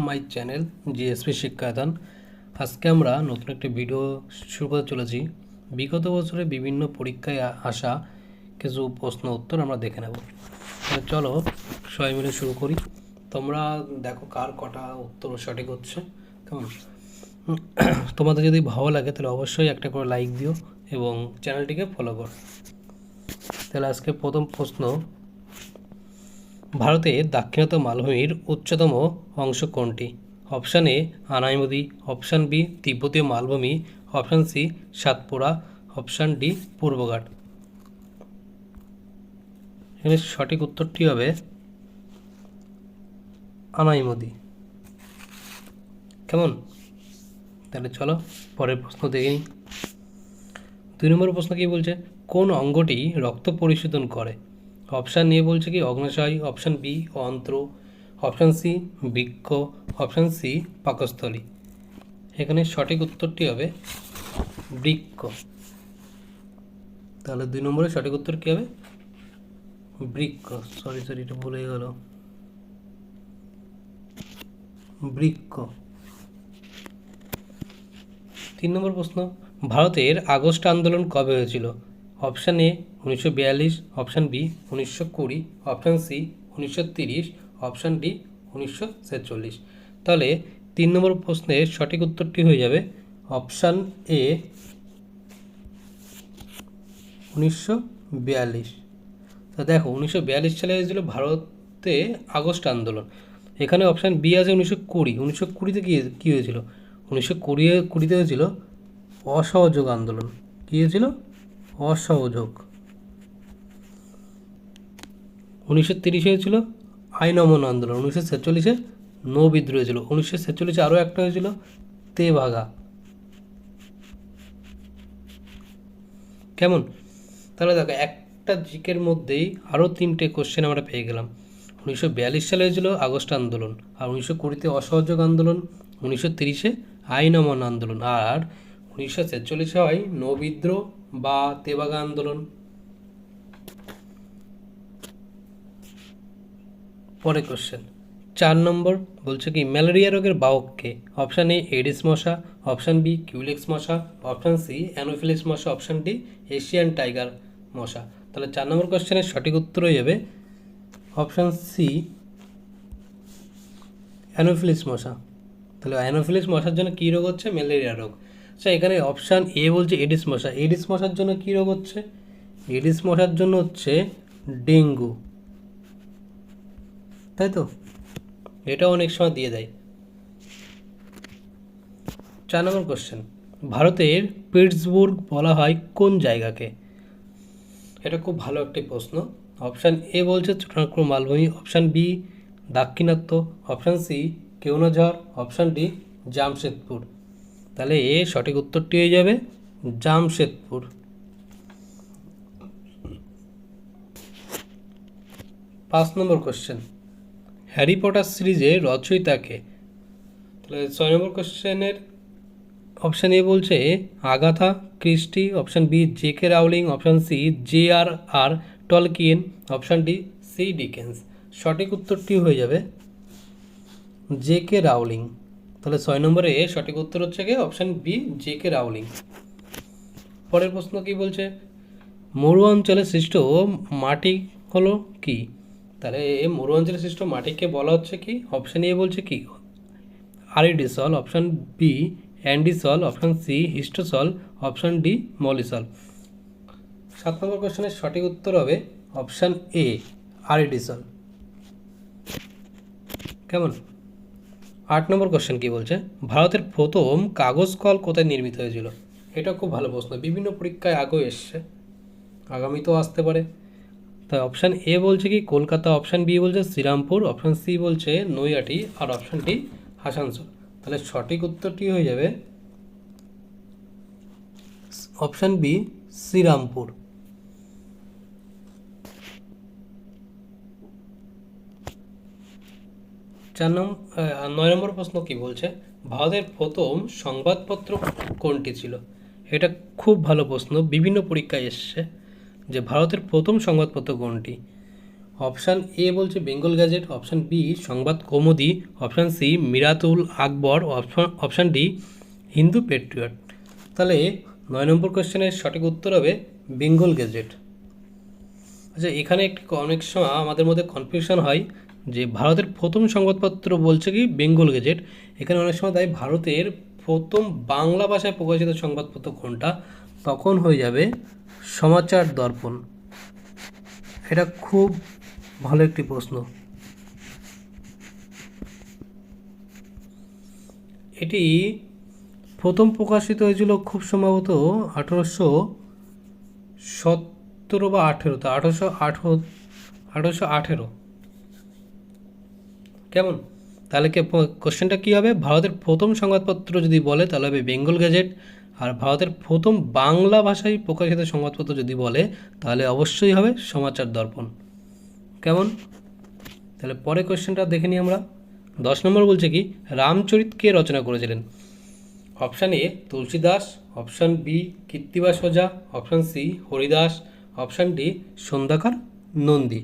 My channel GSP শিক্ষাদান। আজকে আমরা নতুন একটি ভিডিও শুরু করতে চলেছি। বিগত বছরে বিভিন্ন পরীক্ষায় আসা কিছু প্রশ্ন উত্তর আমরা দেখে নেব। তাহলে চলো সবাই মিলে শুরু করি। তোমরা দেখো কার কটা উত্তর সঠিক হচ্ছে। কেমন? তোমাদের যদি ভালো লাগে তাহলে অবশ্যই একটা করে লাইক দিও এবং চ্যানেলটিকে ফলো করো। তাহলে আজকে প্রথম প্রশ্ন, ভারতে দাক্ষিণাত্য মালভূমির উচ্চতম অংশ কোনটি? Option A Anaimudi, option B তিব্বতীয় মালভূমি, option C Satpura, option D পূর্বঘাট। এখানে সঠিক উত্তরটি হবে আনাইমুদি। কেমন? তাহলে চলো পরের প্রশ্ন দেখে নিই। 2 নম্বর প্রশ্ন কি বলছে? কোন অঙ্গটি রক্ত পরিশোধন করে? অপশান এ বলছে কি অগ্নাশয়, অপশান বি অন্ত্র, অপশান সি বৃক্ক, অপশান সি পাকস্থলী। এখানে সঠিক উত্তরটি হবে বৃক্ক। তাহলে 2 নম্বরের সঠিক উত্তর কী হবে? বৃক্ক। সরি এটা ভুলে গেল, বৃক্ক। 3 নম্বর প্রশ্ন, ভারতের আগস্ট আন্দোলন কবে হয়েছিল? Option A 1942, option B 1920, option C 1930, option D 1947। তাহলে 3 নম্বর প্রশ্নের সঠিক উত্তরটি হয়ে যাবে অপশান এ 1942। তা দেখো 1942 সালে হয়েছিল ভারতে আগস্ট আন্দোলন। এখানে অপশান বি আছে 1920। 1920-তে কী হয়েছিল? 1920-তে হয়েছিল অসহযোগ আন্দোলন। কী হয়েছিল? অসহযোগ। 1930 হয়েছিল আইন অমান্য আন্দোলন। 1947-এ নৌ বিদ্রোহ হয়েছিল। 1947-এ আরও একটা হয়েছিল তেভাগা। কেমন? তাহলে দেখো একটা জিকের মধ্যেই আরও 3টে কোশ্চেন আমরা পেয়ে গেলাম। 1942 সালে হয়েছিল আগস্ট আন্দোলন, আর 1920-তে অসহযোগ আন্দোলন, 1930-এ আইন অমান্য আন্দোলন, আর 1947-এ হয় নৌবিদ্রোহ বা তেভাগা আন্দোলন। পরে কোশ্চেন 4 নম্বর বলছে কি ম্যালেরিয়া রোগের বাহক কে? অপশান এ এডিস মশা, অপশান বি কিউলেক্স মশা, অপশান সি অ্যানোফিলিস মশা, অপশান ডি এশিয়ান টাইগার মশা। তাহলে 4 নম্বর কোশ্চেনের সঠিক উত্তর হয়ে যাবে অপশান সি অ্যানোফিলিস মশা। তাহলে অ্যানোফিলিস মশার জন্য কী রোগ হচ্ছে? ম্যালেরিয়া রোগ। আচ্ছা, এখানে অপশান এ বলছে এডিস মশা। এডিস মশার জন্য কী রোগ হচ্ছে? এডিস মশার জন্য হচ্ছে ডেঙ্গু, তাই তো? এটা অনেক সময় দিয়ে দেয়। 4 নম্বর কোশ্চেন, ভারতের পিটসবুর্গ বলা হয় কোন জায়গাকে? এটা খুব ভালো একটি প্রশ্ন। অপশান এ বলছে ছোটনাগপুর মালভূমি, অপশান বি দাক্ষিণাত্য, option C Keonjhar, option D Jamshedpur. তাহলে এ সঠিক উত্তরটি হয়ে যাবে জামশেদপুর। 5 নম্বর কোশ্চেন, হ্যারি পটার সিরিজের রচয়িতা কে? তাহলে 6 নম্বর কোশ্চেনের অপশান এ বলছে Agatha Christie, option B J K. Rowling, option C J.R.R. Tolkien, option D C Dickens. সঠিক উত্তরটি হয়ে যাবে J.K. রাউলিং। তাহলে 6 নম্বরে সঠিক উত্তর হচ্ছে কি অপশান বি J.K. রাউলিং। পরের প্রশ্ন কি বলছে? মরু অঞ্চলে সৃষ্ট মাটি হলো কি? তাহলে মরু অঞ্চলে সৃষ্ট মাটিকে বলা হচ্ছে কি? অপশান এ বলছে কি aridisol, option B andisol, option C histosol, option D mollisol. 7 number কোশ্চেনের সঠিক উত্তর হবে অপশান এ আরিডিসল। কেমন? 8 নম্বর কোশ্চেন কি বলছে? ভারতের প্রথম কাগজ কল কোথায় নির্মিত হয়েছিল? এটা খুব ভালো প্রশ্ন, বিভিন্ন পরীক্ষায় আগেও এসছে, আগামীতেও আসতে পারে। তাই অপশান এ বলছে কি কলকাতা, অপশান বি বলছে শ্রীরামপুর, অপশান সি বলছে নৈহাটি, আর অপশান ডি আসানসোল। তাহলে সঠিক উত্তরটি হয়ে যাবে অপশান বি শ্রীরামপুর। 9 নম্বর প্রশ্ন কি বলছে? ভারতের প্রথম সংবাদপত্র কোনটি ছিল? এটা খুব ভালো প্রশ্ন, বিভিন্ন পরীক্ষায় এসছে যে ভারতের প্রথম সংবাদপত্র কোনটি? অপশান এ বলছে বেঙ্গল গ্যাজেট, অপশান বি সংবাদ কৌমুদি, অপশান সি মিরাতুল আকবর, অপশান ডি হিন্দু পেট্রিয়ট। তাহলে 9 নম্বর কোশ্চেনের সঠিক উত্তর হবে বেঙ্গল গ্যাজেট। আচ্ছা, এখানে একটি অনেক সময় আমাদের মধ্যে কনফিউশন হয় যে ভারতের প্রথম সংবাদপত্র বলছে কি বেঙ্গল গেজেট। এখানে অনেক সময় তাই ভারতের প্রথম বাংলা ভাষায় প্রকাশিত সংবাদপত্র কোনটা, তখন হয়ে যাবে সমাচার দর্পণ। এটা খুব ভালো একটি প্রশ্ন। এটি প্রথম প্রকাশিত হয়েছিল খুব সম্ভবত 1817 বা 18তে, 1818। কেমন? তাহলে কোশ্চেনটা কী হবে, ভারতের প্রথম সংবাদপত্র যদি বলে তাহলে হবে বেঙ্গল গ্যাজেট, আর ভারতের প্রথম বাংলা ভাষায় প্রকাশিত সংবাদপত্র যদি বলে তাহলে অবশ্যই হবে সমাচার দর্পণ। কেমন? তাহলে পরে কোশ্চেনটা দেখে নিই আমরা। 10 নম্বর বলছে কি রামচরিত কে রচনা করেছিলেন? Option A Tulsidas, option B Krittibas Ojha, option C Haridas, option D Sandhyakar Nandi.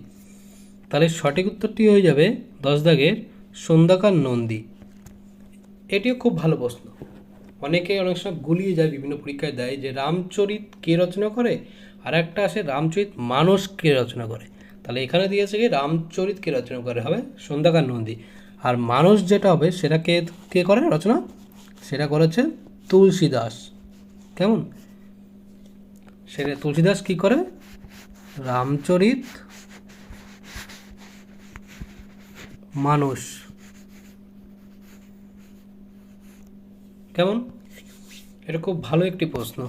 তাহলে সঠিক উত্তরটি হয়ে যাবে 10 দাগের সন্ধ্যাকার নন্দী। এটিও খুব ভালো প্রশ্ন, অনেকে অনেক সময় গুলিয়ে যায়, বিভিন্ন পরীক্ষায় দেয় যে রামচরিত কে রচনা করে, আর একটা আসে রামচরিত মানস কে রচনা করে। তাহলে এখানে দিয়েছে কি রামচরিত কে রচনা করে হবে সন্ধ্যাকার নন্দী, আর মানস যেটা হবে সেটা কে কে করে রচনা, সেটা করেছে তুলসীদাস। কেমন? সেটা তুলসীদাস কি করে রামচরিত মানস। কেমন? এটা খুব ভালো একটি প্রশ্ন।